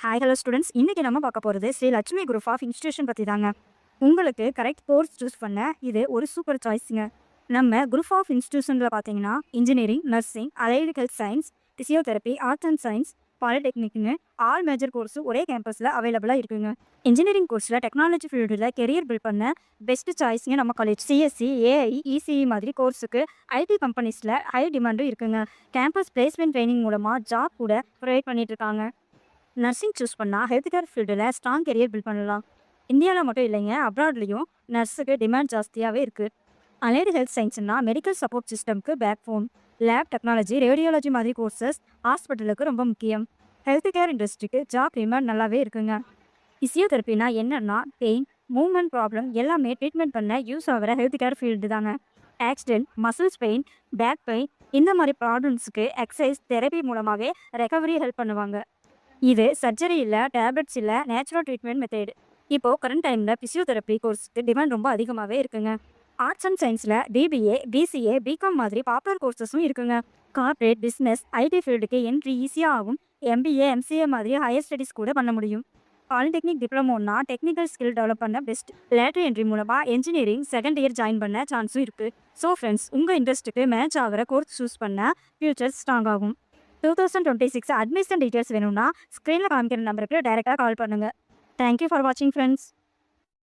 Hi hello students, இன்றைக்கி நம்ம பார்க்க போகிறது Shri Lakshmi group of institution பற்றி தாங்க. உங்களுக்கு கரெக்ட் கோர்ஸ் சூஸ் பண்ண இது ஒரு சூப்பர் சாய்ஸுங்க. நம்ம குரூப் ஆஃப் இன்ஸ்டியூஷனில் பார்த்தீங்கன்னா engineering, nursing, allied health science, physiotherapy, arts and science, பாலிடெக்னிக்னு ஆல் மேஜர் கோர்ஸும் ஒரே கேம்பஸில் அவைலபிளாக இருக்குங்க. இன்ஜினியரிங் கோர்ஸில் டெக்னாலஜி ஃபீல்டில் கெரியர் பில்ட் பண்ண பெஸ்ட் சாய்ஸுங்க நம்ம காலேஜ். சிஎஸ்சி, ஏஐ, இசிஇ மாதிரி கோர்ஸுக்கு ஐடி கம்பெனிஸில் ஹை டிமாண்டும் இருக்குங்க. கேம்பஸ் பிளேஸ்மெண்ட் ட்ரைனிங் மூலமாக ஜாப் கூட ப்ரொவைட் பண்ணிட்டு இருக்காங்க. நர்சிங் சூஸ் பண்ணால் ஹெல்த் கேர் ஃபீல்டில் ஸ்ட்ராங் கெரியர் பில்ட் பண்ணலாம். இந்தியாவில் மட்டும் இல்லைங்க, அப்ராட்லேயும் நர்ஸுக்கு டிமாண்ட் ஜாஸ்தியாகவே இருக்குது. அலைடு ஹெல்த் சயின்ஸ்னால் மெடிக்கல் சப்போர்ட் சிஸ்டம்க்கு backbone, lab technology, radiology மாதிரி கோர்சஸ் ஹாஸ்பிட்டலுக்கு ரொம்ப முக்கியம். ஹெல்த் கேர் இண்டஸ்ட்ரிக்கு ஜாப் டிமாண்ட் நல்லாவே இருக்குங்க. ஃபிசியோதெரப்பினா என்னென்னா பெயின், மூவ்மெண்ட் ப்ராப்ளம் எல்லாமே ட்ரீட்மெண்ட் பண்ண யூஸ் ஆகிற ஹெல்த் கேர் ஃபீல்டு தாங்க. Accident, muscles pain, back pain இந்த மாதிரி ப்ராப்ளம்ஸுக்கு எக்ஸசைஸ் தெரப்பி மூலமாகவே ரெக்கவரி ஹெல்ப் பண்ணுவாங்க. இது சர்ஜரி இல்லை, டேப்லெட்ஸ் இல்லை, நேச்சுரல் ட்ரீட்மெண்ட் மெத்தேடு. இப்போது கரண்ட் டைமில் ஃபிசியோதெரப்பி கோர்ஸுக்கு டிமாண்ட் ரொம்ப அதிகமாகவே இருக்குங்க. ஆர்ட்ஸ் அண்ட் சயின்ஸில் பிபிஏ, பிசிஏ, பிகாம் மாதிரி பாப்புலர் கோர்சஸும் இருக்குங்க. கார்ப்பரேட், பிஸ்னஸ், ஐடி ஃபீல்டுக்கு என்ட்ரி ஈஸியாக ஆகும். எம்பிஏ, எம்சிஏ மாதிரி ஹையர் ஸ்டடீஸ் கூட பண்ண முடியும். பாலிடெக்னிக் டிப்ளமோன்னா டெக்னிக்கல் ஸ்கில் டெவலப் பண்ண பெஸ்ட். லேட்டர் என்ட்ரி மூலமாக என்ஜினியரிங் செகண்ட் இயர் ஜாயின் பண்ண சான்ஸும் இருக்குது. ஸோ ஃப்ரெண்ட்ஸ், உங்கள் இன்ட்ரெஸ்ட்டுக்கு மேட்ச் ஆகிற கோர்ஸ் சூஸ் பண்ண ஃபியூச்சர் ஸ்ட்ராங் ஆகும். 2026 அட்மிஷன் டீட்டெயில்ஸ் வேணும்னா ஸ்க்ரீனில் காமிக்கிற நம்பருக்கு டைரெக்டாக கால் பண்ணுங்கள். தேங்க்யூ ஃபார் வாட்சிங் ஃப்ரெண்ட்ஸ்.